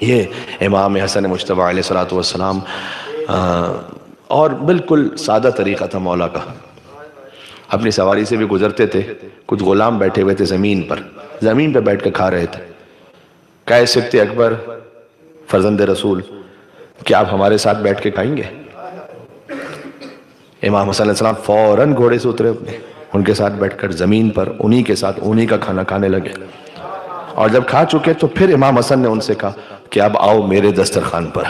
یہ امام حسن مجتبی علیہ السلام اور بالکل سادہ طریقہ تھا مولا کا. اپنی سواری سے بھی گزرتے تھے, کچھ غلام بیٹھے ہوئے تھے زمین پہ بیٹھ کے کھا رہے تھے. کہے سبت اکبر فرزند رسول کیا آپ ہمارے ساتھ بیٹھ کے کھائیں گے؟ امام حسن علیہ السلام فوراً گھوڑے سے اترے اپنے, ان کے ساتھ بیٹھ کر زمین پر انہی کے ساتھ انہی کا کھانا کھانے لگے. اور جب کھا چکے تو پھر امام حسن نے ان سے کہا کہ اب آؤ میرے دسترخوان پر,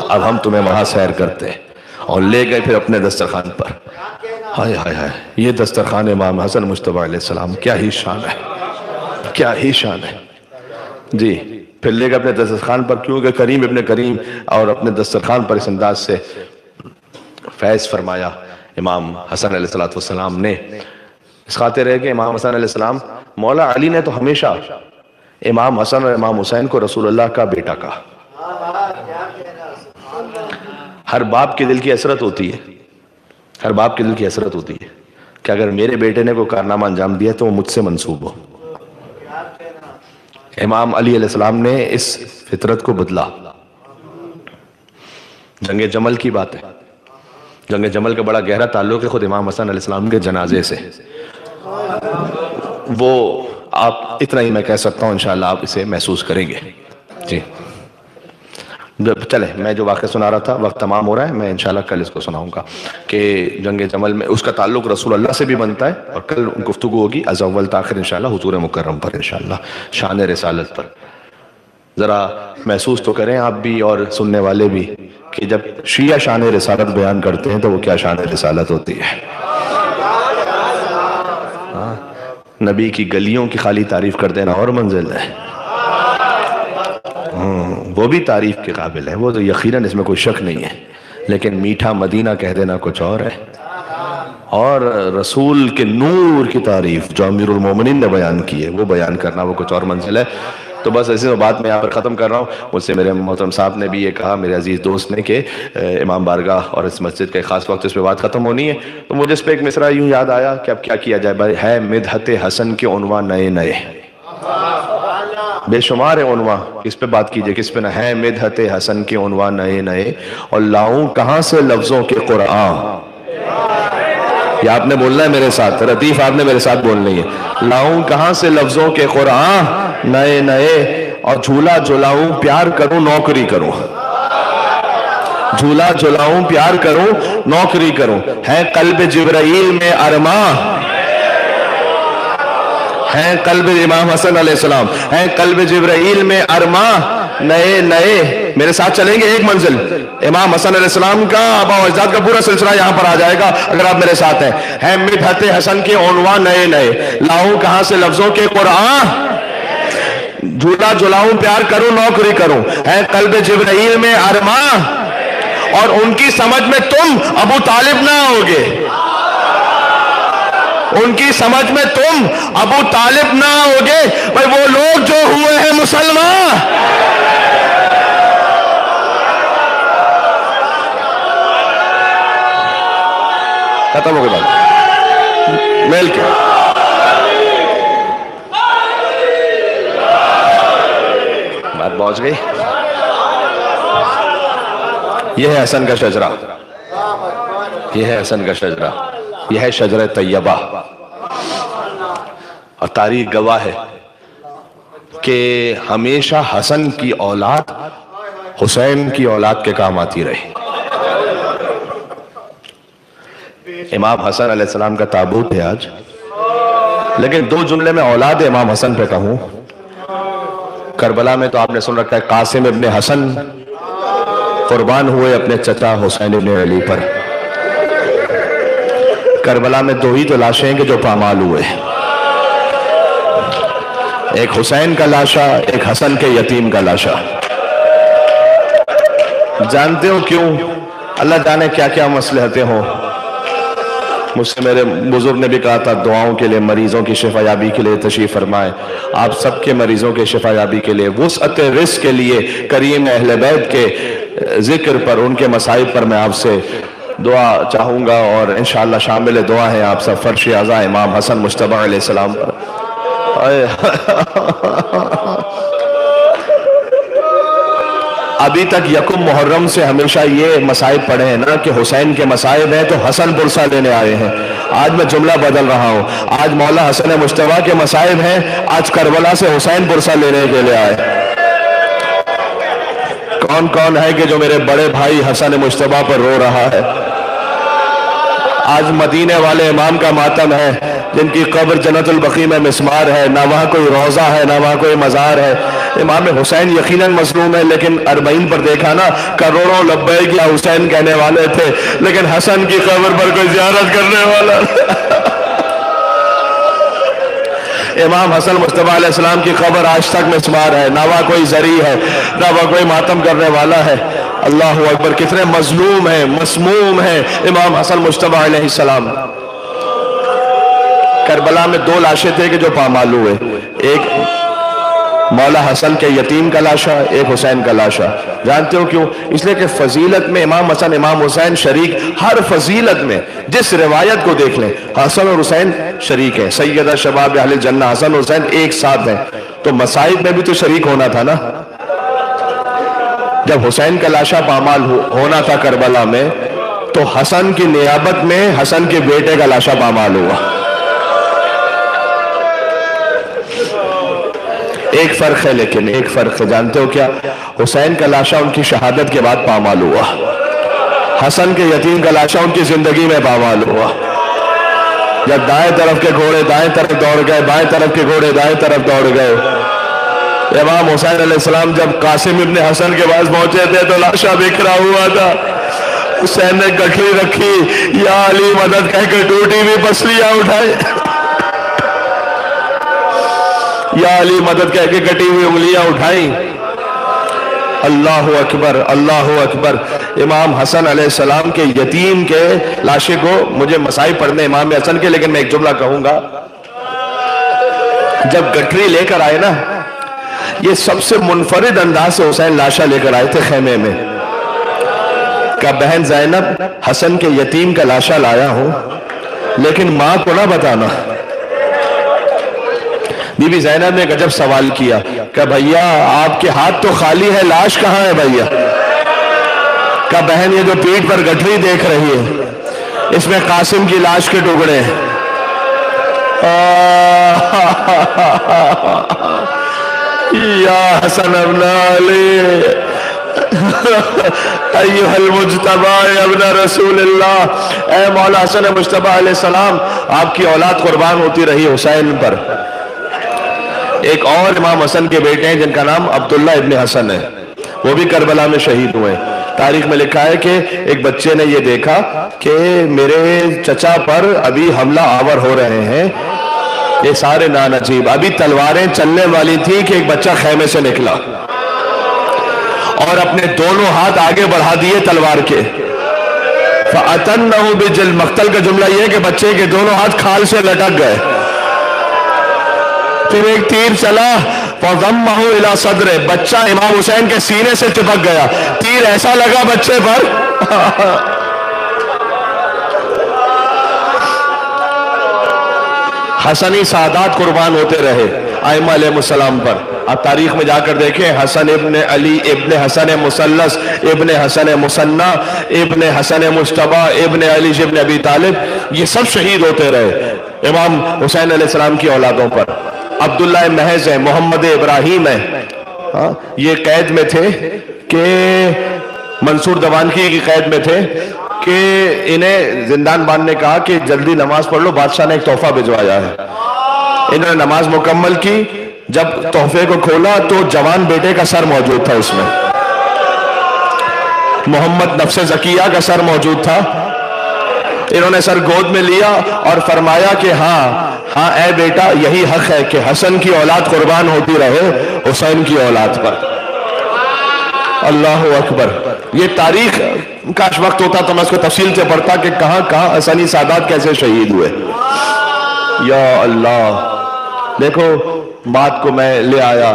اب ہم تمہیں وہاں سیر کرتے ہیں. اور لے گئے پھر اپنے دسترخوان پر. ہائے ہائے ہائے, یہ دسترخوان امام حسن مجتبی علیہ السلام, کیا ہی شان ہے, کیا ہی شان ہے جی. پھر لے گئے اپنے دسترخوان پر, کیونکہ کریم ابن کریم اور اپنے دسترخوان پر اس انداز سے فیض فرمایا امام حسن علیہ السلام نے. اس خاطر ہے کہ امام حسن علیہ السلام, مولا علی نے تو ہمیشہ امام حسن اور امام حسین کو رسول اللہ کا بیٹا کہا. ہر باپ کے دل کی حسرت ہوتی ہے, ہر باپ کے دل کی حسرت ہوتی ہے کہ اگر میرے بیٹے نے کوئی کارنامہ انجام دیا تو وہ مجھ سے منسوب ہو. امام علی علیہ السلام نے اس فطرت کو بدلا. جنگ جمل کی بات ہے, جنگ جمل کا بڑا گہرا تعلق ہے خود امام حسن علیہ السلام کے جنازے سے. وہ آپ اتنا ہی میں کہہ سکتا ہوں, انشاءاللہ آپ اسے محسوس کریں گے جی. چلے, میں جو واقعہ سنا رہا تھا, وقت تمام ہو رہا ہے, میں انشاءاللہ کل اس کو سناؤں گا کہ جنگ جمل میں اس کا تعلق رسول اللہ سے بھی بنتا ہے, اور کل گفتگو ہوگی از اول تاخر انشاءاللہ حضور مکرم پر, انشاءاللہ شان رسالت پر. ذرا محسوس تو کریں آپ بھی اور سننے والے بھی کہ جب شیعہ شان رسالت بیان کرتے ہیں تو وہ کیا شان رسالت ہوتی ہے. نبی کی گلیوں کی خالی تعریف کر دینا اور منزل ہے, وہ بھی تعریف کے قابل ہے, وہ تو یقیناً اس میں کوئی شک نہیں ہے. لیکن میٹھا مدینہ کہہ دینا کچھ اور ہے, اور رسول کے نور کی تعریف جو امیر المومنین نے بیان کی ہے وہ بیان کرنا وہ کچھ اور منزل ہے. تو بس ایسے بات میں یہاں پر ختم کر رہا ہوں. مجھ سے میرے محترم صاحب نے بھی یہ کہا, میرے عزیز دوست نے, کہ امام بارگاہ اور اس مسجد کا خاص وقت اس پہ بات ختم ہونی ہے. تو مجھے اس پہ ایک مصرع یوں یاد آیا کہ اب کیا کیا جائے بھائی. ہے مدحت حسن کے عنوان نئے نئے, بے شمار عنوان, کس پہ بات کیجئے کس پہ نہ. ہے مدحت حسن کے عنوان نئے نئے, اور لاؤں کہاں سے لفظوں کے قرآن. یہ آپ نے بولنا ہے میرے ساتھ, رتیف آپ نے میرے ساتھ بولنی ہے. لاؤں کہاں سے لفظوں کے قرآن نئے نئے, اور جھولا جھلاؤں پیار کروں نوکری کروں. جھولا جھلاؤں پیار کروں نوکری کروں. ہے قلب جبرائیل میں ارماں, ہے قلب امام حسن علیہ السلام, ہے قلب جبرائیل میں ارماں نئے نئے. میرے ساتھ چلیں گے ایک منزل. امام حسن علیہ السلام کا آباء و اجداد کا پورا سلسلہ یہاں پر آ جائے گا اگر آپ میرے ساتھ ہیں. ہے مدحت حسن کے عنوان نئے نئے, لاؤں کہاں سے لفظوں کے قرآن. جھولا جھلاؤں پیار کروں نوکری کروں. ہے قلب جبرائیل میں ارماں, اور ان کی سمجھ میں تم ابو طالب نہ ہوگے. ان کی سمجھ میں تم ابو طالب نہ ہوگے. بھائی وہ لوگ جو ہوئے ہیں مسلمان, ختم ہو گئی بات میل کے. بات پہنچ گئی. یہ ہے حسن کا شجرہ, یہ ہے حسن کا شجرہ, یہ ہے شجرہ طیبہ. اور تاریخ گواہ ہے کہ ہمیشہ حسن کی اولاد حسین کی اولاد کے کام آتی رہی. امام حسن علیہ السلام کا تابوت ہے آج, لیکن دو جملے میں اولاد امام حسن پہ کہوں. کربلا میں تو آپ نے سن رکھا ہے قاسم ابن حسن قربان ہوئے اپنے چچا حسین ابن علی پر. کربلا میں دو ہی تو لاشیں ہیں کہ جو پامال ہوئے, ایک حسین کا لاشا, ایک حسن کے یتیم کا لاشا. جانتے ہو کیوں؟ اللہ جانے کیا کیا مصلحتیں ہوں. مجھ سے میرے بزرگ نے بھی کہا تھا دعاؤں کے لیے, مریضوں کی شفا یابی کے لیے تشریف فرمائے. آپ سب کے مریضوں کے شفا یابی کے لیے, وسعت رزق کے لیے, کریم اہل بیت کے ذکر پر, ان کے مصائب پر میں آپ سے دعا چاہوں گا. اور انشاءاللہ شامل دعا ہے آپ سب فرش اعضاء امام حسن مجتبی علیہ السلام پر. ابھی تک یکم محرم سے ہمیشہ یہ مصائب پڑھے ہیں نا کہ حسین کے مصائب ہیں تو حسن پرسہ لینے آئے ہیں. آج میں جملہ بدل رہا ہوں. آج مولا حسن مجتبیٰ کے مصائب ہیں, آج کربلا سے حسین پرسہ لینے کے لیے آئے. کون کون ہے کہ جو میرے بڑے بھائی حسن مجتبیٰ پر رو رہا ہے؟ آج مدینے والے امام کا ماتم ہے جن کی قبر جنت البقیع میں مسمار ہے, نہ وہاں کوئی روضہ ہے نہ وہاں کوئی مزار ہے. امام حسین یقیناً مظلوم ہے, لیکن اربعین پر دیکھا نا کروڑوں لبیک یا حسین کہنے والے تھے, لیکن حسن کی قبر پر کوئی زیارت کرنے والا. امام حسن مجتبیٰ علیہ السلام کی قبر آج تک مسمار ہے, نہ وہاں کوئی زری ہے نہ وہاں کوئی ماتم کرنے والا ہے. اللہ اکبر, کتنے مظلوم ہیں, مسموم ہیں امام حسن مجتبیٰ علیہ السلام. کربلا میں 2 لاشیں تھے کہ جو پامال ہوئے, ایک مولا حسن کے یتیم کا لاشا, ایک حسین کا لاشا. جانتے ہو کیوں؟ اس لیے کہ فضیلت میں امام حسن امام حسین شریک, ہر فضیلت میں جس روایت کو دیکھ لیں حسن اور حسین شریک ہیں. سیدہ شباب اہل الجنہ حسن اور حسین ایک ساتھ ہیں, تو مصائب میں بھی تو شریک ہونا تھا نا. جب حسین کا لاشا پامال ہونا تھا کربلا میں, تو حسن کی نیابت میں حسن کے بیٹے کا لاشا پامال ہوا. ایک فرق ہے, لیکن ایک فرق ہے, جانتے ہو کیا؟ حسین کا لاشا ان کی شہادت کے بعد پامال ہوا, حسن کے یتیم کا لاشا ان کی زندگی میں پامال ہوا. جب دائیں طرف کے گھوڑے دائیں طرف دوڑ گئے, بائیں طرف کے گھوڑے دائیں طرف دوڑ گئے, امام حسین علیہ السلام جب قاسم ابن حسن کے پاس پہنچے تھے تو لاشا بکھرا ہوا تھا. حسین نے گٹھڑی رکھی, یا علی مدد کہہ کے ٹوٹی ہوئی پسلیاں اٹھائے, یا علی مدد کہہ کے کٹی ہوئی انگلیاں اٹھائیں. اللہ اکبر, اللہ اکبر. امام حسن علیہ السلام کے یتیم کے لاشے کو, مجھے مصائب پڑھنے امام حسن کے, لیکن میں ایک جملہ کہوں گا. جب گٹھڑی لے کر آئے نا, یہ سب سے منفرد انداز سے حسین لاشا لے کر آئے تھے خیمے میں. کہ بہن زینب حسن کے یتیم کا لاشا لایا ہوں, لیکن ماں کو نہ بتانا. بی بی زینب نے گجب سوال کیا کہ بھیا آپ کے ہاتھ تو خالی ہے, لاش کہاں ہے بھیا؟ کہ بہن یہ جو پیٹھ پر گٹھڑی دیکھ رہی ہے, اس میں قاسم کی لاش کے ٹکڑے ہیں. یا حسن ابن علی ایوہ المجتبیٰ ابن رسول اللہ, اے مولا حسن مجتبیٰ علیہ السلام, آپ کی اولاد قربان ہوتی رہی حسین پر. ایک اور امام حسن کے بیٹے ہیں جن کا نام عبداللہ ابن حسن ہے, وہ بھی کربلا میں شہید ہوئے. تاریخ میں لکھا ہے کہ ایک بچے نے یہ دیکھا کہ میرے چچا پر ابھی حملہ آور ہو رہے ہیں. یہ سارے نانجیب, ابھی تلواریں چلنے والی تھی کہ ایک بچہ خیمے سے نکلا اور اپنے دونوں ہاتھ آگے بڑھا دیے تلوار کے. فَأَتَنَّهُ بِجِلْ مقتل کا جملہ یہ کہ بچے کے دونوں ہاتھ کھال سے لٹک گئے. پھر ایک تیر چلا, فَضَمَّهُ إِلَى صَدْرِ, بچہ امام حسین کے سینے سے چپک گیا. تیر ایسا لگا بچے پر حسنی سعادات قربان ہوتے رہے ائمہ علیہ السلام پر. آپ تاریخ میں جا کر دیکھیں, حسن ابن علی, ابن حسن مثلث, ابن حسن مثنی, ابن حسن مجتبیٰ, ابن علی ابن ابی طالب, یہ سب شہید ہوتے رہے امام حسین علیہ السلام کی اولادوں پر. عبداللہ محض ہے, محمد ابراہیم ہے, یہ قید میں تھے کہ منصور دوانکی کی قید میں تھے کہ انہیں زندان بان نے کہا کہ جلدی نماز پڑھ لو, بادشاہ نے ایک تحفہ بھجوایا ہے. انہوں نے نماز مکمل کی, جب تحفے کو کھولا تو جوان بیٹے کا سر موجود تھا, اس میں محمد نفس زکیہ کا سر موجود تھا. انہوں نے سر گود میں لیا اور فرمایا کہ ہاں اے بیٹا, یہی حق ہے کہ حسن کی اولاد قربان ہوتی رہے حسین کی اولاد پر. اللہ اکبر. یہ تاریخ کاش وقت ہوتا تو میں اس کو تفصیل سے پڑھتا کہ کہاں کہاں حسنی سادات کیسے شہید ہوئے. یا اللہ, دیکھو بات کو میں لے آیا.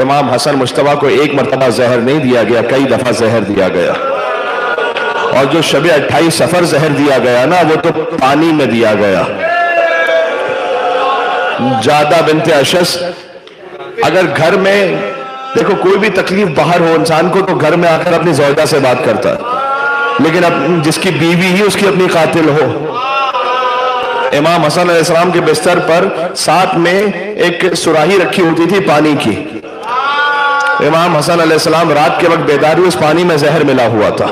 امام حسن مجتبیٰ کو ایک مرتبہ زہر نہیں دیا گیا, کئی دفعہ زہر دیا گیا. اور جو شب 28 سفر زہر دیا گیا نا, وہ تو پانی میں دیا گیا. جادہ بنت اشس, اگر گھر میں دیکھو کوئی بھی تکلیف باہر ہو انسان کو تو گھر میں آ کر اپنی زوجہ سے بات کرتا ہے، لیکن جس کی بیوی ہی اس کی اپنی قاتل ہو۔ امام حسن علیہ السلام کے بستر پر ساتھ میں ایک سراہی رکھی ہوتی تھی پانی کی۔ امام حسن علیہ السلام رات کے وقت بیدار ہوئے، اس پانی میں زہر ملا ہوا تھا۔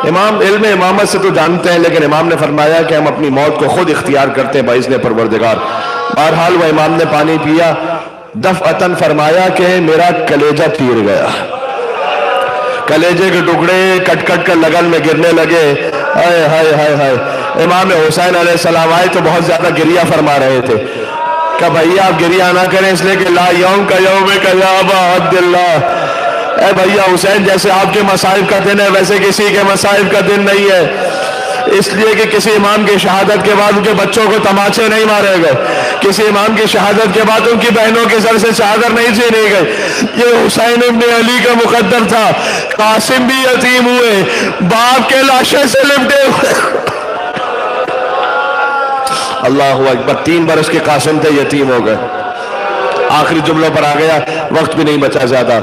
امام علم امامت سے تو جانتے ہیں، لیکن امام نے فرمایا کہ ہم اپنی موت کو خود اختیار کرتے ہیں باذن پروردگار۔ بہرحال وہ امام نے پانی پیا، دفعتاً فرمایا کہ میرا کلیجہ پیر گیا، کلیجے کے ٹکڑے کٹ کٹ کر لگن میں گرنے لگے۔ ہائے ہائے ہائے ہائے۔ امام حسین علیہ السلام آئے تو بہت زیادہ گریہ فرما رہے تھے کہ بھئیہ آپ گریہ نہ کریں، اس لئے کہ لا یوم کا یوم کا یا ابا عبداللہ، اے بھئیہ حسین جیسے آپ کے مصائب کا دن ہے ویسے کسی کے مصائب کا دن نہیں ہے، اس لیے کہ کسی امام کی شہادت کے بعد ان کے بچوں کو تماچے نہیں مارے گئے، کسی امام کی شہادت کے بعد ان کی بہنوں کے سر سے چادر نہیں چھینی گئی۔ یہ حسین ابن علی کا مقدر تھا۔ قاسم بھی یتیم ہوئے، باپ کے لاشے سے لپٹے ہوئے۔ اللہ اکبر، 3 برس کے قاسم تھے، یتیم ہو گئے۔ آخری جملوں پر آ گیا، وقت بھی نہیں بچا زیادہ۔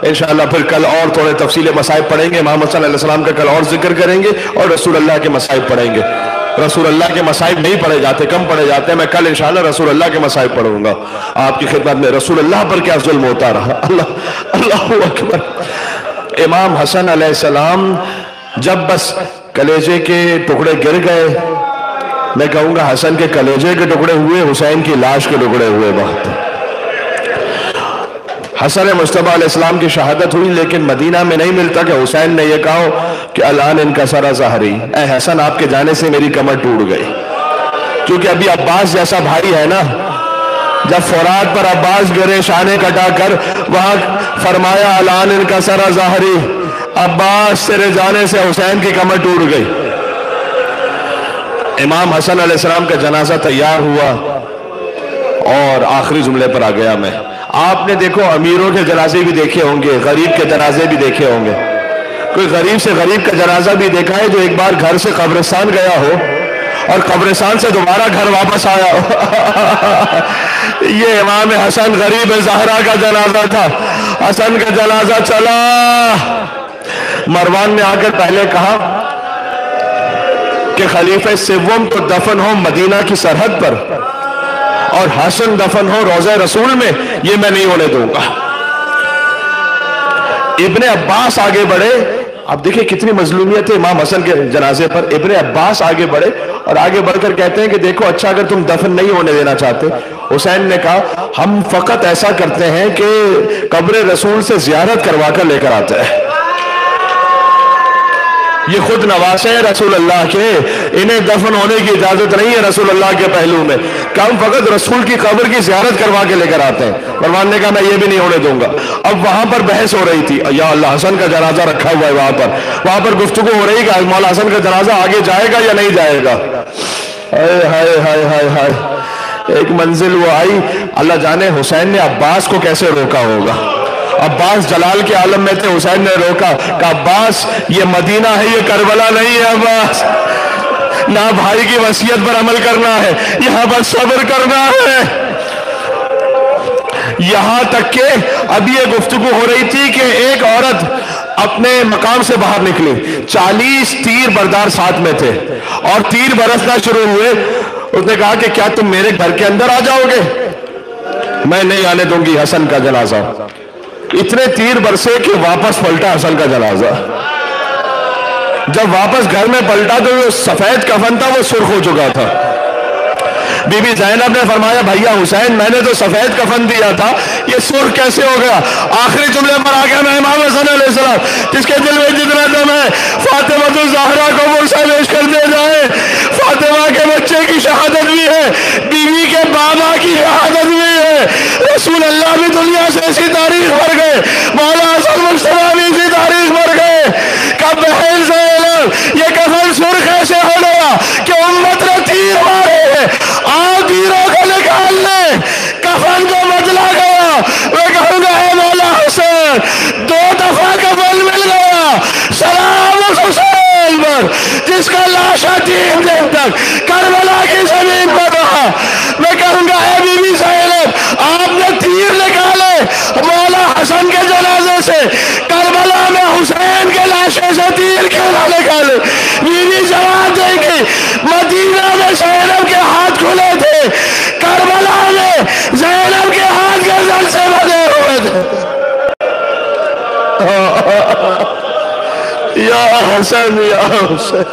انشاءاللہ پھر کل اور تھوڑے تفصیل مصائب پڑھیں گے، امام حسن علیہ السلام کا کل اور ذکر کریں گے، اور رسول اللہ کے مصائب پڑھیں گے۔ رسول اللہ کے مصائب نہیں پڑھے جاتے، کم پڑھے جاتے ہیں، میں کل انشاءاللہ رسول اللہ کے مصائب پڑھوں گا آپ کی خدمت میں۔ رسول اللہ پر کیا ظلم ہوتا رہا، اللہ اکبر۔ امام حسن علیہ السلام جب بس کلیجے کے ٹکڑے گر گئے، میں کہوں گا حسن کے کلیجے کے ٹکڑے ہوئے، حسین کی لاش کے ٹکڑے ہوئے۔ بات حسن مصطفیٰ علیہ السلام کی شہادت ہوئی، لیکن مدینہ میں نہیں ملتا کہ حسین نے یہ کہا کہ الان انکسر ظہری، اے حسن آپ کے جانے سے میری کمر ٹوٹ گئی، کیونکہ ابھی عباس جیسا بھائی ہے نا، جب فرات پر عباس گرے شانے کٹا کر، وہاں فرمایا الان انکسر ظہری، عباس تیرے جانے سے حسین کی کمر ٹوٹ گئی۔ امام حسن علیہ السلام کا جنازہ تیار ہوا اور آخری جملے پر آ گیا میں۔ آپ نے دیکھو امیروں کے جنازے بھی دیکھے ہوں گے، غریب کے جنازے بھی دیکھے ہوں گے، کوئی غریب سے غریب کا جنازہ بھی دیکھا ہے جو ایک بار گھر سے قبرستان گیا ہو اور قبرستان سے دوبارہ گھر واپس آیا ہو؟ یہ امام حسن غریب زہرا کا جنازہ تھا۔ حسن کا جنازہ چلا، مروان نے آ کر پہلے کہا کہ خلیفہ سوم تو دفن ہو مدینہ کی سرحد پر اور حسن دفن ہو روضہ رسول میں، یہ میں نہیں ہونے دوں گا۔ ابن عباس آگے بڑھے، اب دیکھیں کتنی مظلومیت ہے امام حسن کے جنازے پر۔ ابن عباس آگے بڑھے اور آگے بڑھ کر کہتے ہیں کہ دیکھو اچھا اگر تم دفن نہیں ہونے دینا چاہتے، حسین نے کہا ہم فقط ایسا کرتے ہیں کہ قبر رسول سے زیارت کروا کر لے کر آتے ہیں، یہ خود نواسے ہیں رسول اللہ کے، انہیں دفن ہونے کی اجازت نہیں ہے رسول اللہ کے پہلو میں، کہ ہم فقط رسول کی قبر کی زیارت کروا کے لے کر آتے ہیں۔ مروان نے کہا میں یہ بھی نہیں ہونے دوں گا۔ اب وہاں پر بحث ہو رہی تھی، یا اللہ حسن کا جنازہ رکھا ہوا ہے وہاں پر گفتگو ہو رہی کہ مولا حسن کا جنازہ آگے جائے گا یا نہیں جائے گا۔ ہائے ہائے ہائے ہائے ہائے، ایک منزل وہ آئی، اللہ جانے حسین نے عباس کو کیسے روکا ہوگا۔ عباس جلال کے عالم میں تھے، حسین نے روکا کہ عباس یہ مدینہ ہے، یہ کربلا نہیں ہے، عباس نہ بھائی کی وصیت پر عمل کرنا ہے، یہاں پر صبر کرنا ہے۔ یہاں تک کہ اب یہ گفتگو ہو رہی تھی کہ ایک عورت اپنے مقام سے باہر نکلی، 40 تیر بردار ساتھ میں تھے اور تیر برسنا شروع ہوئے۔ اس نے کہا کہ کیا تم میرے گھر کے اندر آ جاؤ گے؟ میں نہیں آنے دوں گی حسن کا جنازہ۔ اتنے تیر برسے کہ واپس پلٹا حسن کا جنازہ۔ جب واپس گھر میں پلٹا تو جو سفید کفن تھا وہ سرخ ہو چکا تھا۔ بی بی زینب نے فرمایا بھیا حسین میں نے تو سفید کفن دیا تھا، یہ سرخ کیسے ہو گیا؟ آخری جملے پر آ گیا میں امام حسن علیہ السلام جس کے دل میں جتنا دم ہے، فاطمہ الزہرا کو مرسل پیش کر دے جائے۔ فاطمہ کے بچے کی شہادت بھی ہے، بیوی کے بابا کی شہادت بھی ہے، رسول اللہ بھی دنیا سے اسی تاریخ پر گئے، مولا حسن مصطفیٰ بھی اسی تاریخ پر گئے۔ کہ بہن زینب یہ کفن سرخ ایسے ہو گیا کہ امت نے تیر مارے ہیں، آؤ تیروں کو نکال لیں، کفن کو بدلا گیا۔ میں کہوں گا اے مولا حسین 2 دفعہ کفن مل گیا، سلام اس حسین پر جس کا لاشا 3 دن تک کربلا کی زمین پر رہا۔ میں کہوں گا اے بی بی زینب آپ نے تیر نکالے، مولا حسن سے کربلا میں حسین کے لاشے سے تیر کیوں نہ نکالے؟ بیوی جواب دے گی مدینہ میں زینب کے ہاتھ کھلے تھے، کربلا میں زینب کے ہاتھ گردن سے بندھے ہوئے تھے۔ یا حسن یا حسین